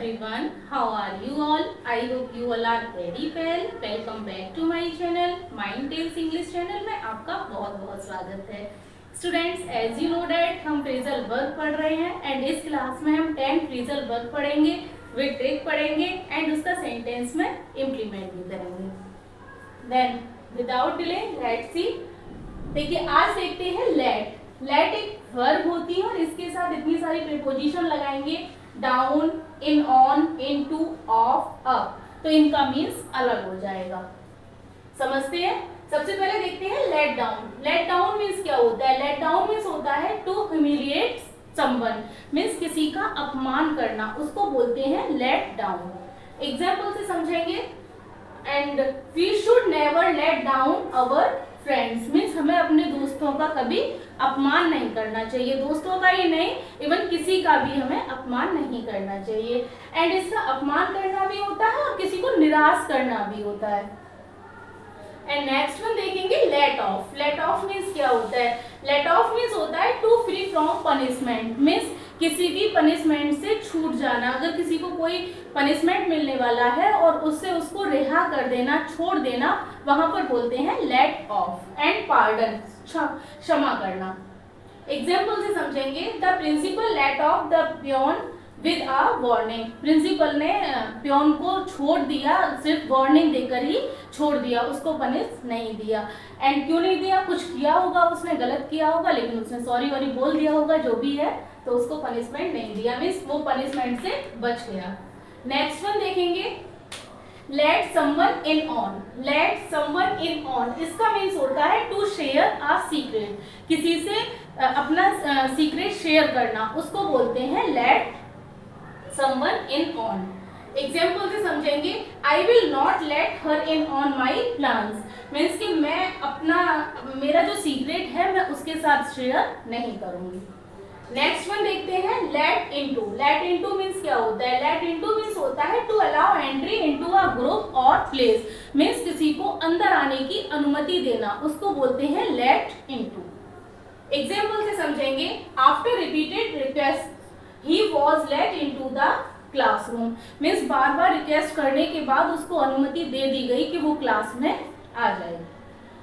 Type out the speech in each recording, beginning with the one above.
everyone, how are you all? I hope you all are very well. Welcome back to my channel, Mind Tales English channel में आपका बहुत बहुत स्वागत है। Students, as you know that हम phrasal verb पढ़ रहे हैं एंड इस क्लास में हम 10 फ्रेजल वर्ब पढ़ेंगे, विद ट्रिक पढ़ेंगे एंड उसका सेंटेंस में इम्प्लीमेंट भी करेंगे। Then without delay let's see. देखिए आज देखते हैं लेट। लेट एक वर्ब होती है और इसके साथ इतनी सारी प्रीपोजिशन लगाएंगे, down, in, on, into, off, up, तो इनका मीन्स अलग हो जाएगा। समझते हैं? सबसे पहले देखते हैं let down. Let down means क्या होता है? लेट डाउन मीन्स होता है टू ह्यूमिलिएट समवन, मीन्स किसी का अपमान करना, उसको बोलते हैं लेट डाउन। एग्जाम्पल से समझेंगे। And we should never let down our friends, means हमें अपने दोस्तों का कभी अपमान नहीं करना चाहिए। दोस्तों का ही नहीं, इवन किसी का भी हमें अपमान नहीं करना चाहिए। एंड इसका अपमान करना भी होता है और किसी को निराश करना भी होता है। एंड नेक्स्ट वन देखेंगे let off. Let off means क्या होता है? लेट ऑफ मीन्स होता है to free from punishment, means किसी भी पनिशमेंट से छूट जाना। अगर किसी को कोई पनिशमेंट मिलने वाला है और उससे उसको रिहा कर देना, छोड़ देना, वहां पर बोलते हैं लेट ऑफ। एंड पार्डन, क्षमा करना। एग्जाम्पल से समझेंगे। The principal let off the peon with a warning, principal ने पियोन को छोड़ दिया, सिर्फ वार्निंग देकर ही छोड़ दिया, उसको पनिश नहीं दिया। एंड क्यों नहीं दिया? कुछ किया होगा, उसने गलत किया होगा, लेकिन उसने सॉरी वॉरी बोल दिया होगा, जो भी है, तो उसको पनिशमेंट नहीं दिया, मीन्स वो पनिशमेंट से बच गया। नेक्स्ट वन देखेंगे let someone in on. Let someone in on, इसका मीन्स होता है टू शेयर अ सीक्रेट, किसी से अपना सीक्रेट शेयर करना, उसको बोलते हैं let someone in on. Example से समझेंगे। I will not let her in on my plans, means कि मैं अपना मेरा जो सीक्रेट है मैं उसके साथ शेयर नहीं करूंगी। नेक्स्ट वन देखते हैं let into. Let into means क्या होता है? लेट इनटू मीन्स होता है to allow entry into a group और प्लेस, मीन्स किसी को अंदर आने की अनुमति देना, उसको बोलते हैं लेट इनटू। एग्जाम्पल से समझेंगे। After repeated request he was let into the classroom, means बार बार रिक्वेस्ट करने के बाद उसको अनुमति दे दी गई कि वो क्लास में आ जाए।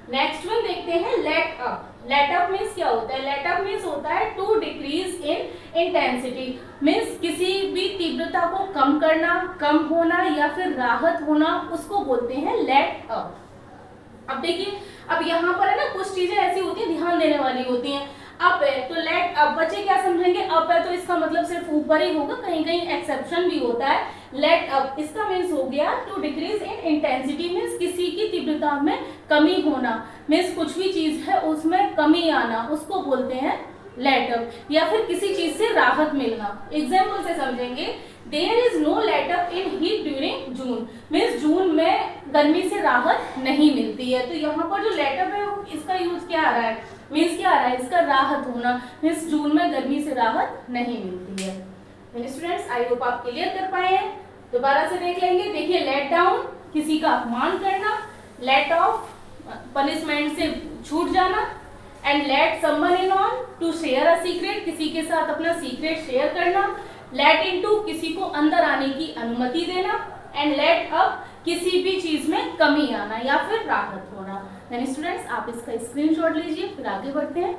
नेक्स्ट वन देखते हैं let up. Let up means क्या होता है? लेट अप मीन्स होता है to decrease in intensity, means किसी भी तीव्रता को कम करना, कम होना या फिर राहत होना, उसको बोलते हैं लेट अप। अब देखिए, अब यहाँ पर है ना कुछ चीजें ऐसी होती हैं ध्यान देने वाली होती हैं। अप है तो लेट अप, बच्चे क्या समझेंगे? अप है तो इसका मतलब सिर्फ ऊपर ही होगा, कहीं कहीं एक्सेप्शन भी होता है। लेट अप इसका मीन्स हो गया to decrease in intensity, means किसी की तीव्रता में कमी होना, मीन्स कुछ भी चीज है उसमें कमी आना, उसको बोलते हैं लेट अप। या फिर किसी चीज से राहत मिलना। एग्जाम्पल से समझेंगे। There is no let up in heat during June, means जून में गर्मी से राहत नहीं मिलती है। तो यहाँ पर जो लेट अप है इसका यूज क्या आ रहा है? मीन्स क्या आ रहा है? इसका राहत होना, मीन्स जून में गर्मी से राहत नहीं मिलती है। स्टूडेंट्स, आई होप आप क्लियर कर पाए हैं। दोबारा से देख लेंगे। देखिए, लेट डाउन किसी का अपमान करना, लेट ऑफ पनिशमेंट से छूट जाना, and let someone in on to share a secret, किसी के साथ अपना सीक्रेट शेयर करना, लेट इनटू किसी को अंदर आने की अनुमति देना, एंड लेट अप किसी भी चीज में कमी आना या फिर राहत होना। यानी स्टूडेंट्स, आप इसका स्क्रीनशॉट लीजिए, फिर आगे बढ़ते हैं।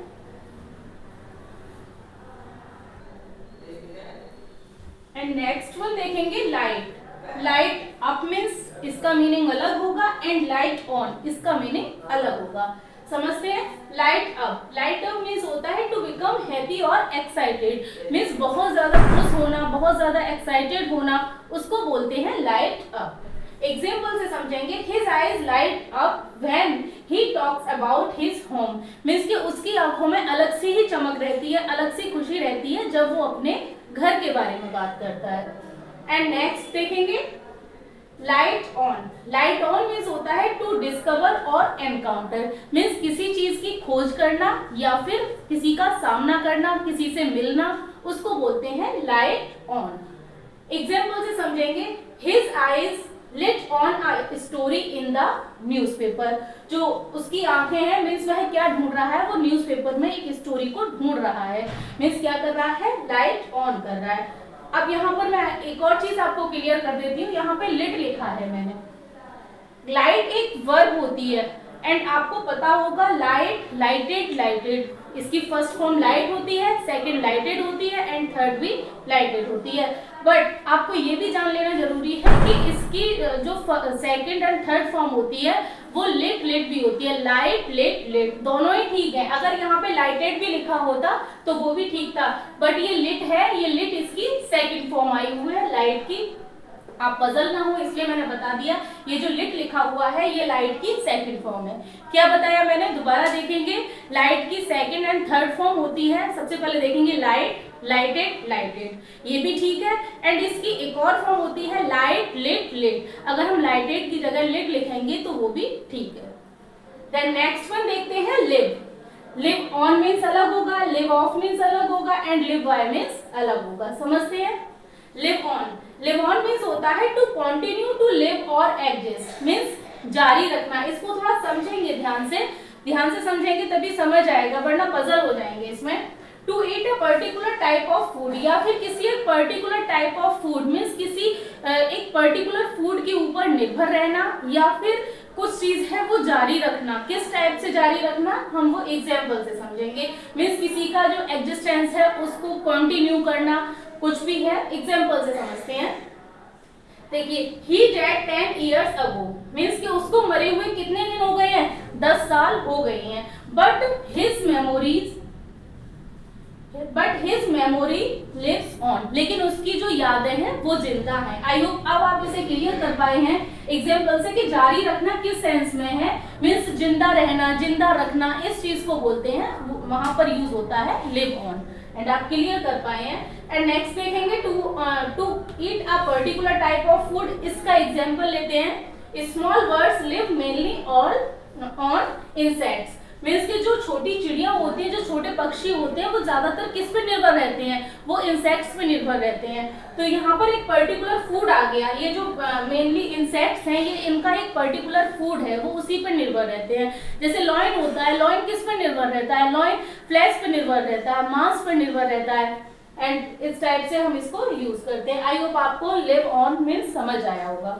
एंड नेक्स्ट वन देखेंगे लाइट। लाइट अप मीन्स इसका मीनिंग अलग होगा एंड लाइट ऑन इसका मीनिंग अलग होगा। समझते हैं? Light up. Light up means होता है टू बिकम हैप्पी और एक्साइटेड, मीन्स बहुत ज्यादा खुश होना, बहुत ज्यादा एक्साइटेड होना, उसको बोलते हैं लाइट अप। एग्जाम्पल से समझेंगे। His eyes light up when he talks about his home, means कि उसकी आंखों में अलग से ही चमक रहती है, अलग से खुशी रहती है जब वो अपने घर के बारे में बात करता है। एंड नेक्स्ट देखेंगे light on. Light on means होता है टू डिस्कवर और एनकाउंटर, मीन्स किसी चीज की खोज करना या फिर किसी का सामना करना, किसी से मिलना, उसको बोलते हैं लाइट ऑन। एग्जाम्पल से समझेंगे। His eyes lit on a story in the newspaper, जो उसकी आंखें हैं मीन्स वह क्या ढूंढ रहा है? वो न्यूज़पेपर में एक स्टोरी को ढूंढ रहा है, मीन्स क्या कर रहा है? लाइट ऑन कर रहा है। अब यहाँ पर मैं एक और चीज आपको क्लियर कर देती हूँ, यहाँ पे लिट लिखा है मैंने। लाइट एक वर्ब होती है एंड आपको पता होगा लाइट, लाइटेड, लाइटेड, इसकी फर्स्ट फॉर्म लाइट होती है, सेकंड लाइटेड होती है एंड थर्ड भी लाइटेड होती है। बट आपको ये भी जान लेना जरूरी है कि इसकी जो सेकंड एंड थर्ड फॉर्म होती है वो लिट लिट भी होती है। लाइट, लिट, लिट दोनों ही ठीक है। अगर यहाँ पे लाइटेड भी लिखा होता तो वो भी ठीक था, बट ये लिट है, ये लिट इसकी सेकंड फॉर्म आई हुई है लाइट की। आप पजल ना हो इसलिए मैंने बता दिया, ये जो लिट लिखा हुआ है ये लाइट की सेकंड फॉर्म है। क्या बताया मैंने, दोबारा देखेंगे। लाइट की सेकंड एंड थर्ड फॉर्म होती है, सबसे पहले देखेंगे लाइट, लाइटेड, लाइटेड, ये भी ठीक है। एंड इसकी एक और फॉर्म होती है लाइट, लिट, लिट। अगर हम लाइटेड की जगह लिट लिखेंगे तो वो भी ठीक है। देन नेक्स्ट वन देखते हैं लिव। लिव ऑन मीन्स अलग होगा, लिव ऑफ मीन्स अलग होगा एंड लिव बाय मीन्स अलग होगा। समझते हैं। Live on, live on means होता है टू कंटिन्यू टू लिव और एग्जिस्ट, मीन्स जारी रखना। इसको थोड़ा समझेंगे ध्यान से समझेंगे तभी समझ आएगा, वरना पजल हो जाएंगे इसमें। To eat a particular type of food, या फिर किसी एक particular type of food means किसी एक पर्टिकुलर फूड के ऊपर निर्भर रहना, या फिर कुछ चीज है वो जारी रखना। किस टाइप से जारी रखना हम वो एग्जाम्पल से समझेंगे। मीन्स किसी का जो एग्जिस्टेंस है उसको कंटिन्यू करना, कुछ भी है, एग्जाम्पल से समझते हैं। देखिए, he died 10 years ago means कि उसको मरे हुए कितने दिन हो गए हैं, 10 साल हो गए हैं। But his memory lives on, लेकिन उसकी जो यादें हैं वो जिंदा हैं। आई होप अब आप इसे क्लियर कर पाए हैं एग्जाम्पल से कि जारी रखना किस सेंस में है, मीन्स जिंदा रहना, जिंदा रखना, इस चीज को बोलते हैं, वहां पर यूज होता है लिव ऑन। एंड आप क्लियर कर पाए हैं। एंड नेक्स्ट देखेंगे to eat a particular type of food, इसका एग्जांपल लेते हैं। Small birds live mainly on insects, means कि जो छोटी चिड़िया होती है, जो छोटे पक्षी होते हैं वो ज्यादातर किस पे निर्भर रहते हैं, वो इंसेक्ट्स पे निर्भर रहते हैं। तो यहाँ पर एक पर्टिकुलर फूड आ गया, ये जो मेनली इंसेक्ट्स हैं ये इनका एक पर्टिकुलर फूड है, वो उसी पे निर्भर रहते हैं। जैसे लॉइन होता है, लॉइन किस पे निर्भर रहता है, लॉइन फ्लैश पे निर्भर रहता है, मांस पे निर्भर रहता है। एंड इस टाइप से हम इसको यूज करते हैं। आई होप आपको लिव ऑन मीन्स समझ आया होगा।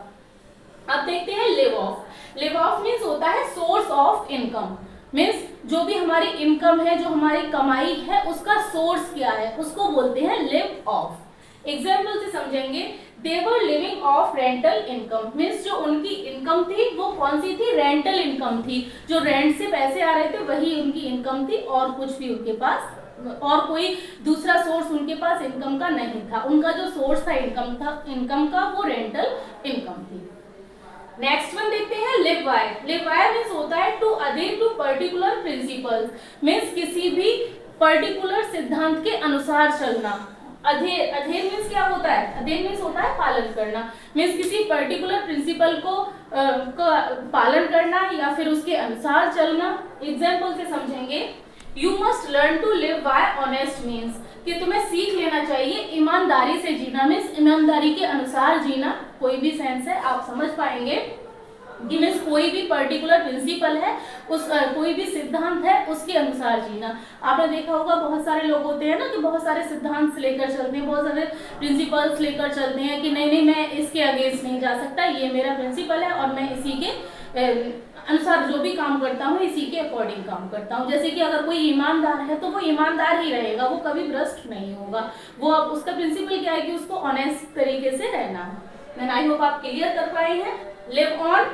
अब देखते हैं live of. Live of means होता है सोर्स ऑफ इनकम, मीन्स जो भी हमारी इनकम है, जो हमारी कमाई है, उसका सोर्स क्या है, उसको बोलते हैं लिव ऑफ। एग्जाम्पल से समझेंगे। They were living off rental income, means जो उनकी इनकम थी वो कौन सी थी, रेंटल इनकम थी। जो रेंट से पैसे आ रहे थे वही उनकी इनकम थी, और कुछ भी उनके पास और कोई दूसरा सोर्स उनके पास इनकम का नहीं था। उनका जो सोर्स था इनकम का वो रेंटल इनकम थी। नेक्स्ट वन देखते हैं live by. Live by means होता है to adhere to particular principles, means किसी भी पर्टिकुलर सिद्धांत के अनुसार चलना। अधेर मीन्स क्या होता है, अधेर मीन्स होता है पालन करना, मीन्स किसी पर्टिकुलर प्रिंसिपल को पालन करना या फिर उसके अनुसार चलना। एग्जाम्पल से समझेंगे। You must learn to live by honest means, कि तुम्हें सीख लेना चाहिए ईमानदारी से जीना, मीन्स ईमानदारी के अनुसार जीना। कोई भी सेंस है आप समझ पाएंगे कि मीन्स कोई भी पर्टिकुलर प्रिंसिपल है, उस कोई भी सिद्धांत है उसके अनुसार जीना। आपने देखा होगा बहुत सारे लोग होते हैं ना कि बहुत सारे सिद्धांत लेकर चलते हैं, बहुत सारे प्रिंसिपल्स लेकर चलते हैं कि नहीं मैं इसके अगेंस्ट नहीं जा सकता, ये मेरा प्रिंसिपल है और मैं इसी के अनुसार जो भी काम करता हूँ इसी के अकॉर्डिंग काम करता हूँ। जैसे कि अगर कोई ईमानदार है तो वो ईमानदार ही रहेगा, वो कभी भ्रष्ट नहीं होगा। वो अब उसका प्रिंसिपल क्या है कि उसको ऑनेस्ट तरीके से रहना है। आई होप आप क्लियर कर पाए हैं। लिव ऑन,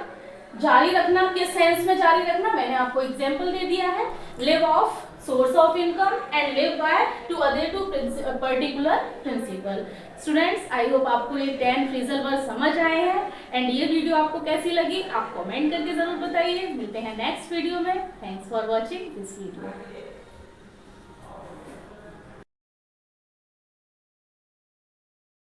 जारी रखना, किस सेंस में जारी रखना मैंने आपको एग्जाम्पल दे दिया है। Live off source of income and live by to adhere to particular principle. Students, I hope आपको ये 10 फ्रेजल वर्ड समझ आए हैं। एंड ये वीडियो आपको कैसी लगी आप कमेंट करके जरूर बताइए। मिलते हैं नेक्स्ट वीडियो में। Thanks for watching this video.